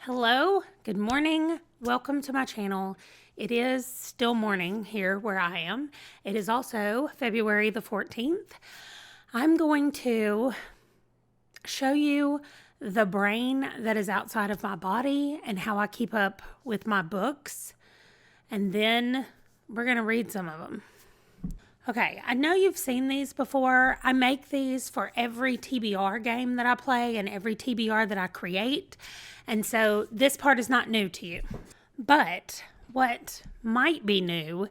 Hello, good morning. Welcome to my channel. It is still morning here where I am. It is also February the 14th. I'm going to show you the brain that is outside of my body and how I keep up with my books. And then we're going to read some of them. Okay, I know you've seen these before. I make these for every TBR game that I play and every TBR that I create. And so this part is not new to you. But what might be new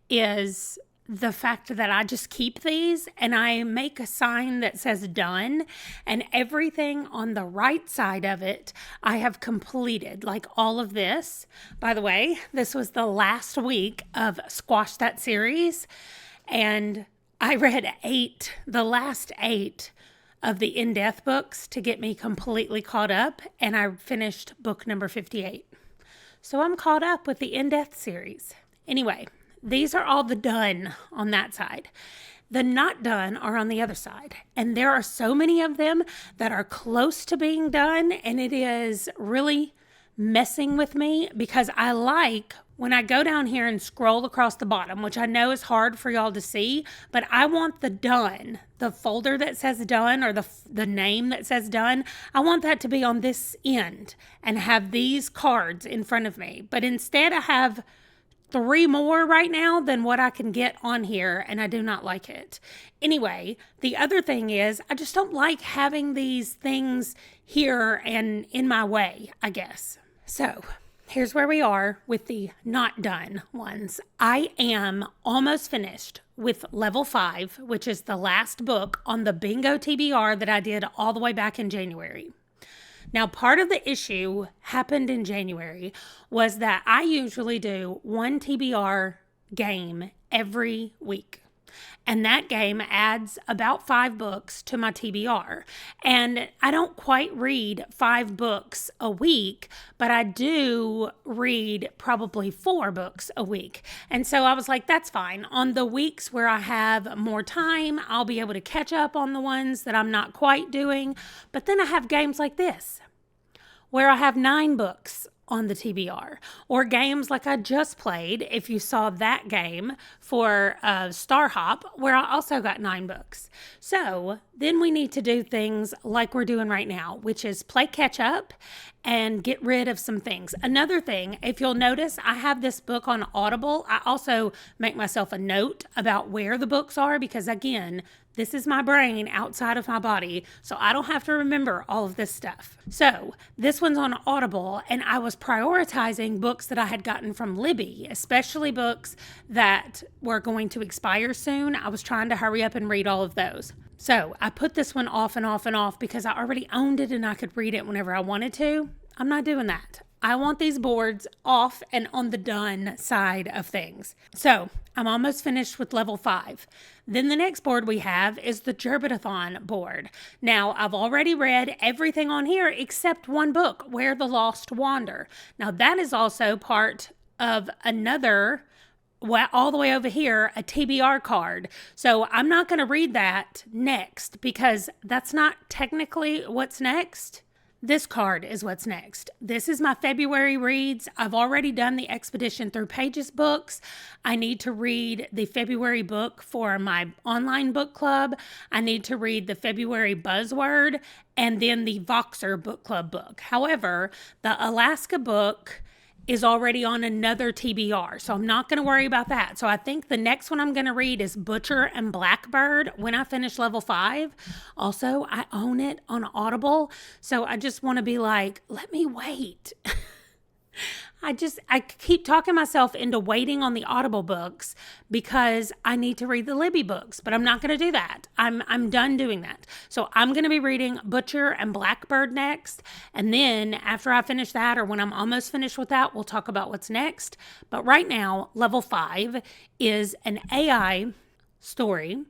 is the fact that I just keep these and I make a sign that says done, and everything on the right side of it I have completed, like all of this. By the way, this was the last week of Squash That series. And I read the last 8 of the in-depth books to get me completely caught up, and I finished book number 58. So I'm caught up with the in-depth series. Anyway, these are all the done on that side. The not done are on the other side. And there are so many of them that are close to being done, and it is really messing with me because I like when I go down here and scroll across the bottom, which I know is hard for y'all to see, but I want the done, the folder that says done, or the name that says done, I want that to be on this end and have these cards in front of me. But instead I have 3 more right now than what I can get on here, and I do not like it. Anyway, the other thing is I just don't like having these things here and in my way, I guess. So here's where we are with the not done ones. I am almost finished with level 5, which is the last book on the bingo TBR that I did all the way back in January. Now, part of the issue happened in January was that I usually do 1 TBR game every week. And that game adds about 5 books to my TBR. And I don't quite read 5 books a week, but I do read probably 4 books a week. And so I was like, that's fine. On the weeks where I have more time, I'll be able to catch up on the ones that I'm not quite doing. But then I have games like this, where I have 9 books on the TBR, or games like I just played, if you saw that game for Star Hop, where I also got 9 books. So then we need to do things like we're doing right now, which is play catch up and get rid of some things. Another thing, if you'll notice, I have this book on Audible. I also make myself a note about where the books are because, again, this is my brain outside of my body, so I don't have to remember all of this stuff. So this one's on Audible, and I was prioritizing books that I had gotten from Libby, especially books that were going to expire soon. I was trying to hurry up and read all of those. So I put this one off and off and off because I already owned it and I could read it whenever I wanted to. I'm not doing that. I want these boards off and on the done side of things. So I'm almost finished with level 5. Then the next board we have is the Gerbitathon board. Now, I've already read everything on here except one book, Where the Lost Wander. Now, that is also part of another, all the way over here, a TBR card. So I'm not going to read that next because that's not technically what's next. This card is what's next. This is my February reads. I've already done the Expedition Through Pages books. I need to read the February book for my online book club. I need to read the February Buzzword and then the Voxer book club book. However, the Alaska book is already on another TBR, so I'm not going to worry about that. So I think the next one I'm going to read is Butcher and Blackbird when I finish level 5. Also, I own it on Audible, so I just want to be like, let me wait. I keep talking myself into waiting on the Audible books because I need to read the Libby books, but I'm not going to do that. I'm done doing that. So I'm going to be reading Butcher and Blackbird next. And then after I finish that, or when I'm almost finished with that, we'll talk about what's next. But right now, level 5 is an AI story,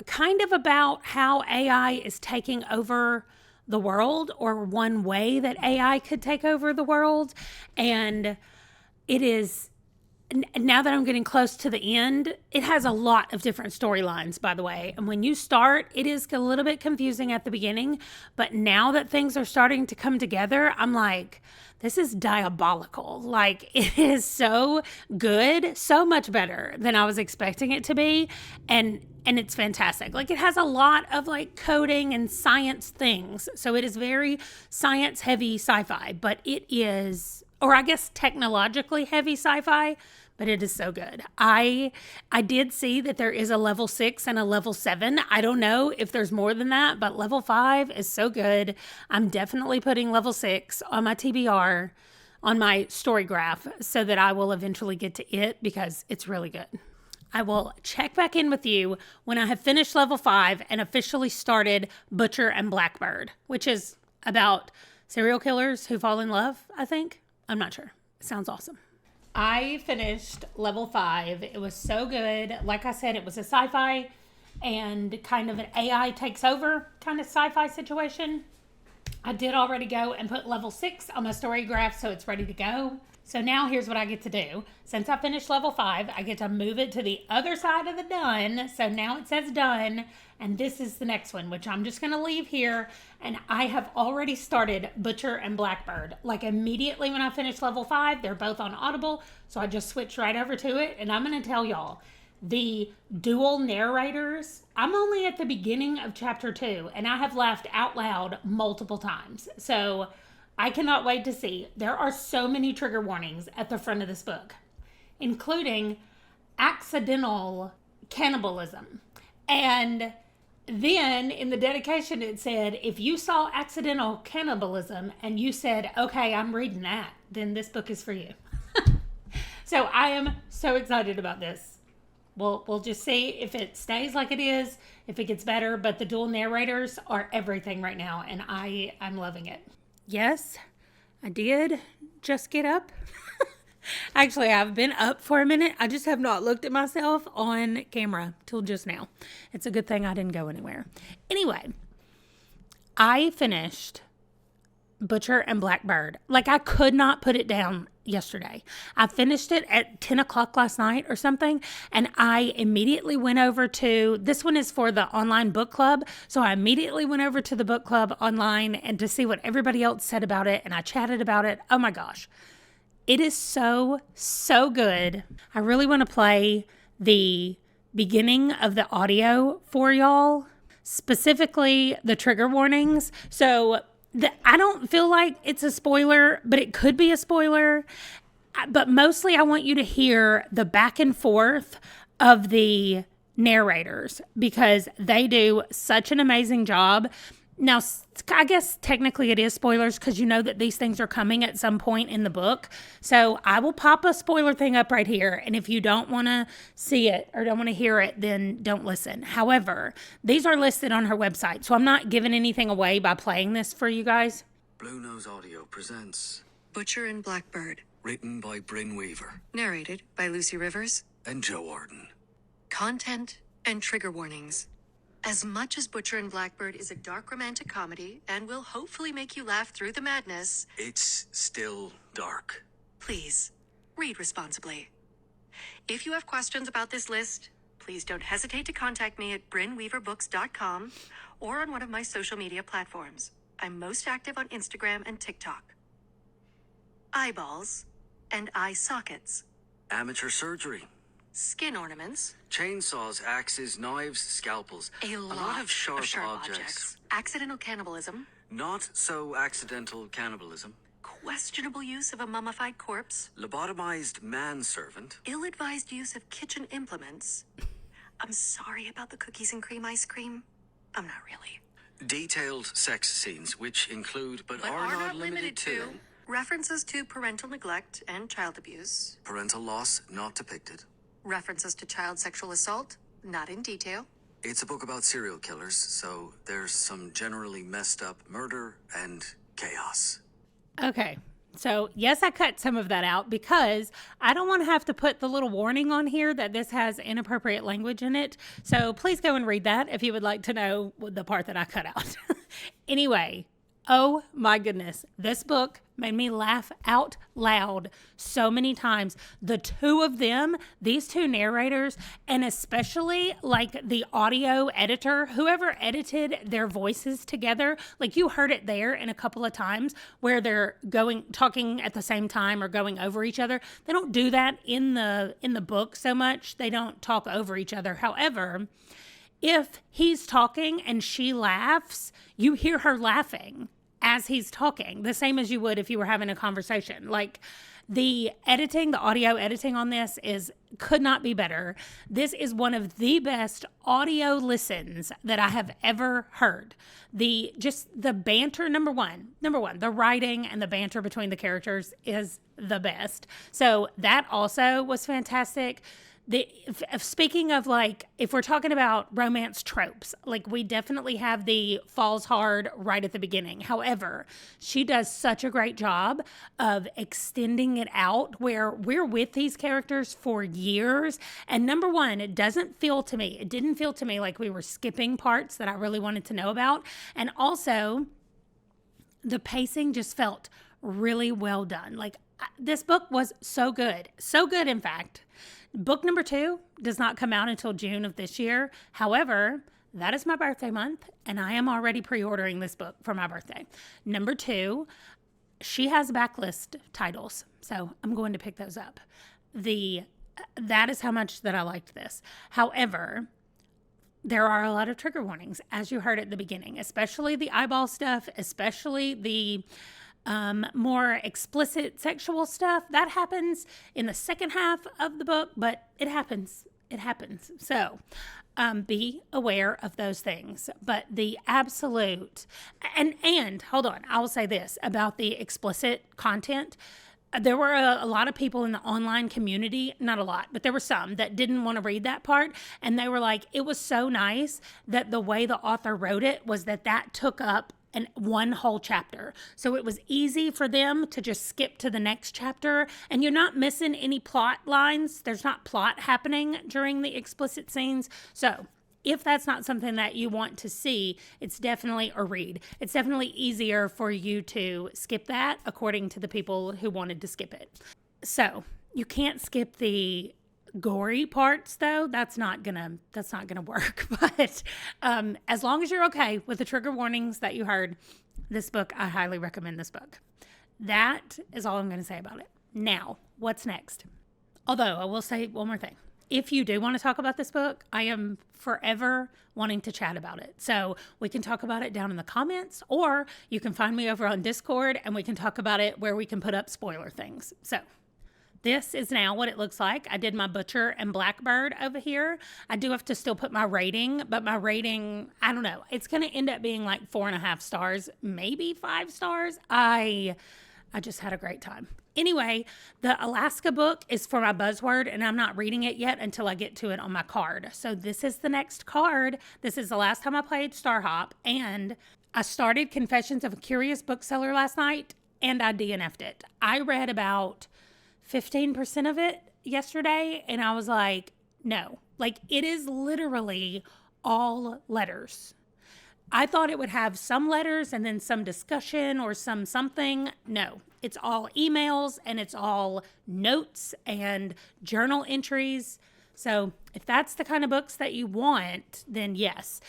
kind of about how AI is taking over the world, or one way that AI could take over the world. And it is now that I'm getting close to the end, it has a lot of different storylines, by the way. And when you start, it is a little bit confusing at the beginning. But now that things are starting to come together, I'm like, this is diabolical. Like, it is so good, so much better than I was expecting it to be. And it's fantastic. Like, it has a lot of like coding and science things. So it is very science heavy sci-fi, but it is, or I guess technologically heavy sci-fi, but it is so good. I did see that there is a level 6 and a level 7. I don't know if there's more than that, but level 5 is so good. I'm definitely putting level 6 on my TBR, on my storygraph, so that I will eventually get to it because it's really good. I will check back in with you when I have finished level 5 and officially started Butcher and Blackbird, which is about serial killers who fall in love, I think. I'm not sure. It sounds awesome. I finished level 5. It was so good. Like I said, it was a sci-fi and kind of an AI takes over kind of sci-fi situation. I did already go and put level 6 on my storygraph, so it's ready to go. So now here's what I get to do. Since I finished level 5, I get to move it to the other side of the done. So now it says done. And this is the next one, which I'm just going to leave here. And I have already started Butcher and Blackbird. Like immediately when I finished level 5, they're both on Audible. So I just switched right over to it. And I'm going to tell y'all, the dual narrators, I'm only at the beginning of chapter 2. And I have laughed out loud multiple times. So I cannot wait to see. There are so many trigger warnings at the front of this book, including accidental cannibalism. And then in the dedication, it said, if you saw accidental cannibalism and you said, okay, I'm reading that, then this book is for you. So I am so excited about this. We'll just see if it stays like it is, if it gets better. But the dual narrators are everything right now, and I'm loving it. Yes, I did just get up. Actually, I've been up for a minute. I just have not looked at myself on camera till just now. It's a good thing I didn't go anywhere. Anyway, I finished Butcher and Blackbird. Like, I could not put it down yesterday. I finished it at 10 o'clock last night or something, and I immediately went over to, this one is for the online book club, so I immediately went over to the book club online and to see what everybody else said about it, and I chatted about it. Oh my gosh. It is so, so good. I really want to play the beginning of the audio for y'all, specifically the trigger warnings. So I don't feel like it's a spoiler, but it could be a spoiler. But mostly I want you to hear the back and forth of the narrators because they do such an amazing job. Now, I guess technically it is spoilers because you know that these things are coming at some point in the book. So I will pop a spoiler thing up right here. And if you don't want to see it or don't want to hear it, then don't listen. However, these are listed on her website. So I'm not giving anything away by playing this for you guys. Blue Nose Audio presents Butcher and Blackbird. Written by Bryn Weaver Narrated by Lucy Rivers. and Joe Arden. Content and trigger warnings. As much as Butcher and Blackbird is a dark romantic comedy and will hopefully make you laugh through the madness, It's still dark. please read responsibly. If you have questions about this list, please don't hesitate to contact me at brynweaverbooks.com or on one of my social media platforms. I'm most active on Instagram and TikTok. Eyeballs and eye sockets. Amateur surgery. Skin ornaments. Chainsaws, axes, knives, scalpels. A lot of sharp objects. Accidental cannibalism. Not so accidental cannibalism. Questionable use of a mummified corpse. Lobotomized manservant. Ill-advised use of kitchen implements. I'm sorry about the cookies and cream ice cream. I'm not really. Detailed sex scenes, which include but are not limited to references to parental neglect and child abuse. parental loss not depicted. References to child sexual assault, not in detail. It's a book about serial killers, so there's some generally messed up murder and chaos. Okay. So, yes, I cut some of that out because I don't want to have to put the little warning on here that this has inappropriate language in it. So, please go and read that if you would like to know the part that I cut out. Anyway, Oh my goodness. This book made me laugh out loud so many times. The two of them, these two narrators, and especially like the audio editor, whoever edited their voices together, like you heard it there in a couple of times where they're talking at the same time or going over each other. They don't do that in the book so much. They don't talk over each other. However, if he's talking and she laughs, you hear her laughing as he's talking, the same as you would if you were having a conversation. Like the audio editing on this could not be better. This is one of the best audio listens that I have ever heard. The banter, number one, the writing and the banter between the characters is the best. So that also was fantastic. Speaking of, like, if we're talking about romance tropes, like we definitely have the falls hard right at the beginning. However, she does such a great job of extending it out where we're with these characters for years. And number one, it didn't feel to me like we were skipping parts that I really wanted to know about. And also, the pacing just felt really well done. Like, this book was so good. So good, in fact. Book number 2 does not come out until June of this year. However, that is my birthday month, and I am already pre-ordering this book for my birthday. Number 2, she has backlist titles, so I'm going to pick those up. That is how much that I liked this. However, there are a lot of trigger warnings, as you heard at the beginning, especially the eyeball stuff, especially the more explicit sexual stuff. That happens in the second half of the book, but it happens. So be aware of those things. But the absolute, and hold on, I will say this about the explicit content. There were a lot of people in the online community, not a lot, but there were some that didn't want to read that part. And they were like, it was so nice that the way the author wrote it was that took up one whole chapter. So it was easy for them to just skip to the next chapter, and you're not missing any plot lines. There's not plot happening during the explicit scenes. So if that's not something that you want to see, it's definitely a read. It's definitely easier for you to skip that, according to the people who wanted to skip it. So you can't skip the gory parts, though. That's not gonna work. But as long as you're okay with the trigger warnings that you heard, this book, I highly recommend this book. That is all I'm going to say about it. Now, what's next? Although I will say one more thing. If you do want to talk about this book, I am forever wanting to chat about it. So we can talk about it down in the comments, or you can find me over on Discord and we can talk about it where we can put up spoiler things. So this is now what it looks like. I did my Butcher and Blackbird over here. I do have to still put my rating, but my rating, I don't know. It's going to end up being like 4.5 stars, maybe 5 stars. I just had a great time. Anyway, the Alaska book is for my buzzword, and I'm not reading it yet until I get to it on my card. So this is the next card. This is the last time I played Star Hop, and I started Confessions of a Curious Bookseller last night, and I DNF'd it. I read about 15% of it yesterday, and I was like, no. Like, it is literally all letters. I thought it would have some letters and then some discussion or something. No, it's all emails and it's all notes and journal entries. So if that's the kind of books that you want, then yes.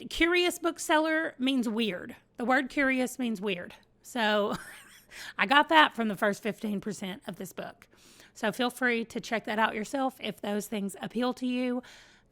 Curious bookseller means weird. The word curious means weird. So I got that from the first 15% of this book. So feel free to check that out yourself if those things appeal to you,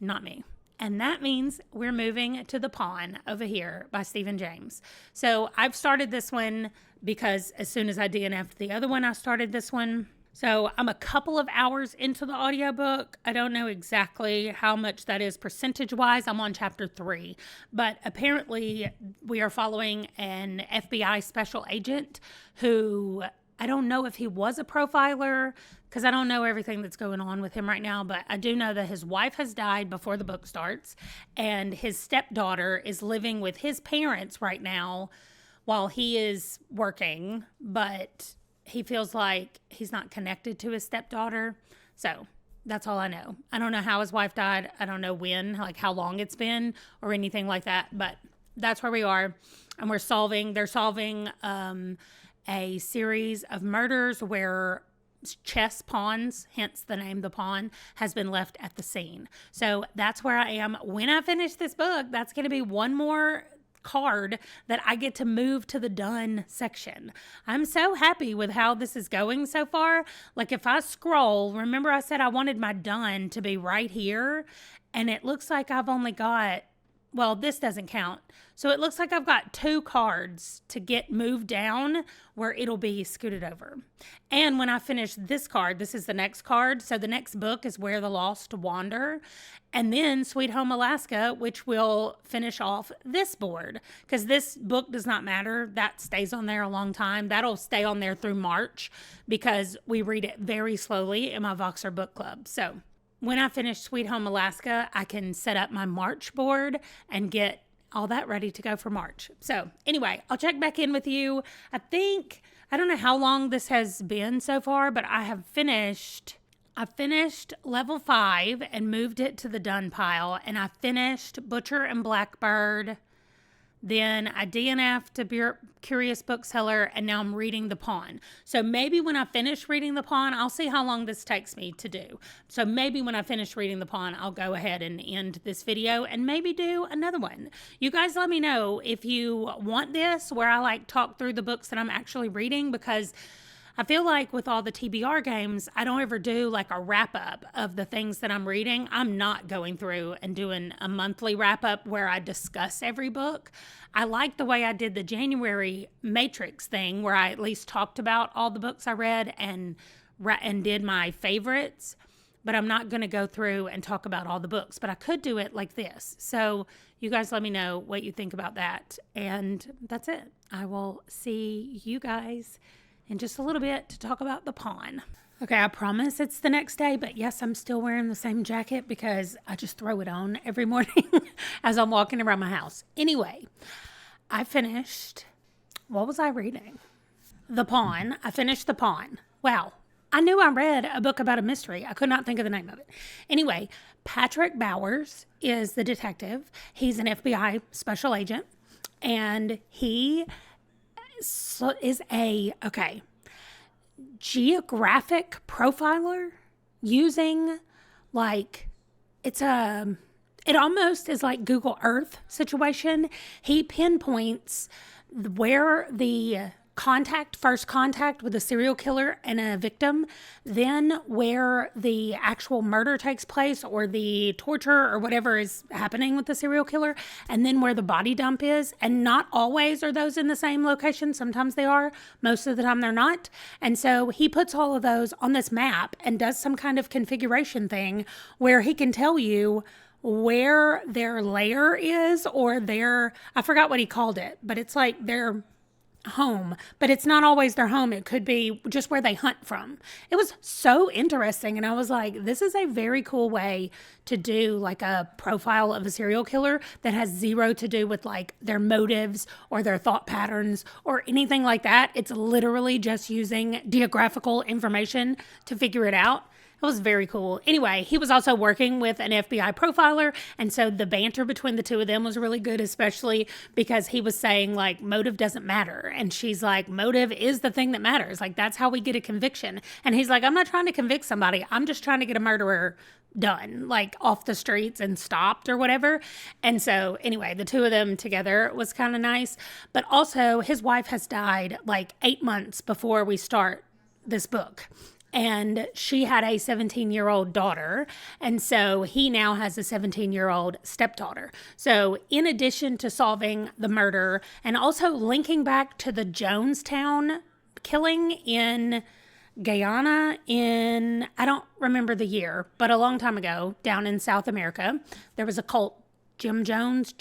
not me. And that means we're moving to The Pawn over here by Stephen James. So I've started this one because as soon as I DNF'd the other one, I started this one. So I'm a couple of hours into the audiobook. I don't know exactly how much that is percentage-wise. I'm on chapter 3. But apparently we are following an FBI special agent who, I don't know if he was a profiler, because I don't know everything that's going on with him right now, but I do know that his wife has died before the book starts, and his stepdaughter is living with his parents right now while he is working, but he feels like he's not connected to his stepdaughter. So that's all I know. I don't know how his wife died. I don't know when, like how long it's been or anything like that, but that's where we are. And they're solving a series of murders where chess pawns, hence the name The Pawn, has been left at the scene. So that's where I am. When I finish this book, that's going to be one more card that I get to move to the done section. I'm so happy with how this is going so far. Like if I scroll, remember I said I wanted my done to be right here, and it looks like I've only got, well, this doesn't count. So it looks like I've got 2 cards to get moved down where it'll be scooted over. And when I finish this card, this is the next card. So the next book is Where the Lost Wander. And then Sweet Home Alaska, which will finish off this board. Because this book does not matter. That stays on there a long time. That'll stay on there through March because we read it very slowly in my Voxer book club. So when I finish Sweet Home Alaska, I can set up my March board and get all that ready to go for March. So anyway, I'll check back in with you. I don't know how long this has been so far, but I finished level 5 and moved it to the done pile. And I finished Butcher and Blackbird. Then I DNF'd to Curious Bookseller, and now I'm reading The Pawn. So maybe when I finish reading The Pawn, I'll see how long this takes me to do. So maybe when I finish reading The Pawn, I'll go ahead and end this video and maybe do another one. You guys let me know if you want this, where I talk through the books that I'm actually reading, because I feel like with all the TBR games, I don't ever do a wrap up of the things that I'm reading. I'm not going through and doing a monthly wrap up where I discuss every book. I like the way I did the January Matrix thing, where I at least talked about all the books I read and did my favorites. But I'm not going to go through and talk about all the books. But I could do it like this. So you guys let me know what you think about that. And that's it. I will see you guys in just a little bit to talk about The Pawn. Okay, I promise it's the next day, but yes, I'm still wearing the same jacket because I just throw it on every morning as I'm walking around my house. Anyway, I finished, what was I reading? The Pawn. I finished The Pawn. Wow. I knew I read a book about a mystery. I could not think of the name of it. Anyway, Patrick Bowers is the detective. He's an FBI special agent, and he is a geographic profiler using it almost is like Google Earth situation. He pinpoints where the first contact with a serial killer and a victim, then where the actual murder takes place or the torture or whatever is happening with the serial killer, and then where the body dump is. And not always are those in the same location. Sometimes they are. Most of the time they're not. And so he puts all of those on this map and does some kind of configuration thing where he can tell you where their lair is, or I forgot what he called it, but it's like their home, but it's not always their home. It could be just where they hunt from. It was so interesting. And I was like, this is a very cool way to do a profile of a serial killer that has zero to do with their motives or their thought patterns or anything like that. It's literally just using geographical information to figure it out. It was very cool. Anyway, he was also working with an FBI profiler, and so the banter between the two of them was really good, especially because he was saying, motive doesn't matter. And she's like, motive is the thing that matters. That's how we get a conviction. And he's like, I'm not trying to convict somebody. I'm just trying to get a murderer done, off the streets and stopped or whatever. And so anyway, the two of them together was kind of nice. But also his wife has died 8 months before we start this book. And she had a 17-year-old daughter. And so he now has a 17-year-old stepdaughter. So in addition to solving the murder and also linking back to the Jonestown killing in Guyana I don't remember the year, but a long time ago down in South America, there was a cult, John Jones.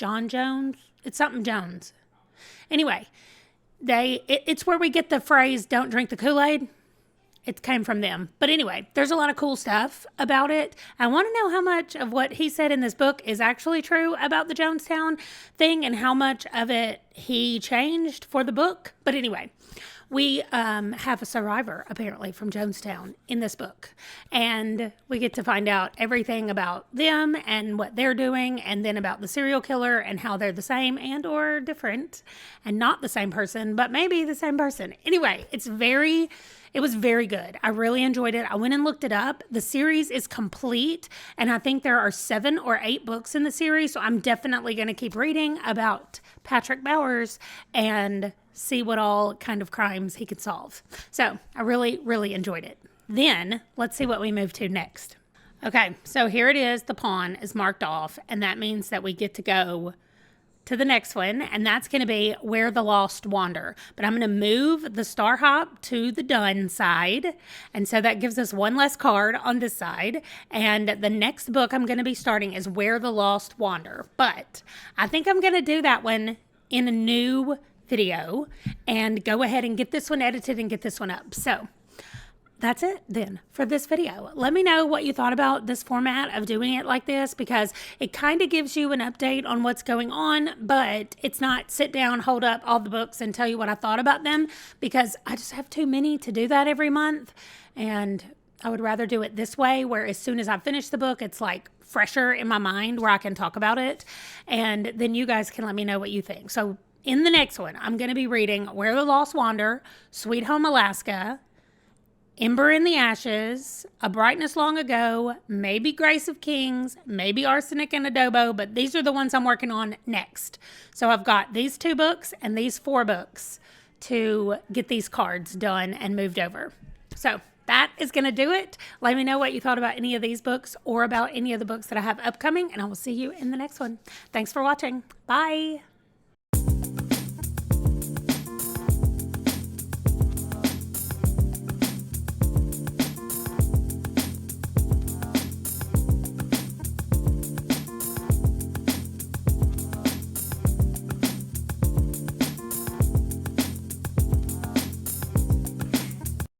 It's something Jones. Anyway, it's where we get the phrase, don't drink the Kool-Aid. It came from them. But anyway, there's a lot of cool stuff about it. I want to know how much of what he said in this book is actually true about the Jonestown thing and how much of it he changed for the book. But anyway, We have a survivor, apparently, from Jonestown in this book. And we get to find out everything about them and what they're doing, and then about the serial killer and how they're the same and or different, and not the same person, but maybe the same person. Anyway, it was very good. I really enjoyed it. I went and looked it up. The series is complete, and I think there are 7 or 8 books in the series, so I'm definitely going to keep reading about Patrick Bowers and see what all kind of crimes he could solve. So I really, really enjoyed it. Then let's see what we move to next. Okay, so here it is. The pawn is marked off, and that means that we get to go to the next one, and that's going to be Where the Lost Wander. But I'm going to move the star hop to the done side, and so that gives us one less card on this side. And the next book I'm going to be starting is Where the Lost Wander, but I think I'm going to do that one in a new video and go ahead and get this one edited and get this one up. So that's it then for this video. Let me know what you thought about this format of doing it like this, because it kind of gives you an update on what's going on, but it's not sit down, hold up all the books and tell you what I thought about them, because I just have too many to do that every month. And I would rather do it this way, where as soon as I finish the book, it's like fresher in my mind where I can talk about it. And then you guys can let me know what you think. So in the next one, I'm going to be reading Where the Lost Wander, Sweet Home Alaska, Ember in the Ashes, A Brightness Long Ago, maybe Grace of Kings, maybe Arsenic and Adobo, but these are the ones I'm working on next. So I've got these 2 books and these 4 books to get these cards done and moved over. So that is going to do it. Let me know what you thought about any of these books or about any of the books that I have upcoming, and I will see you in the next one. Thanks for watching. Bye.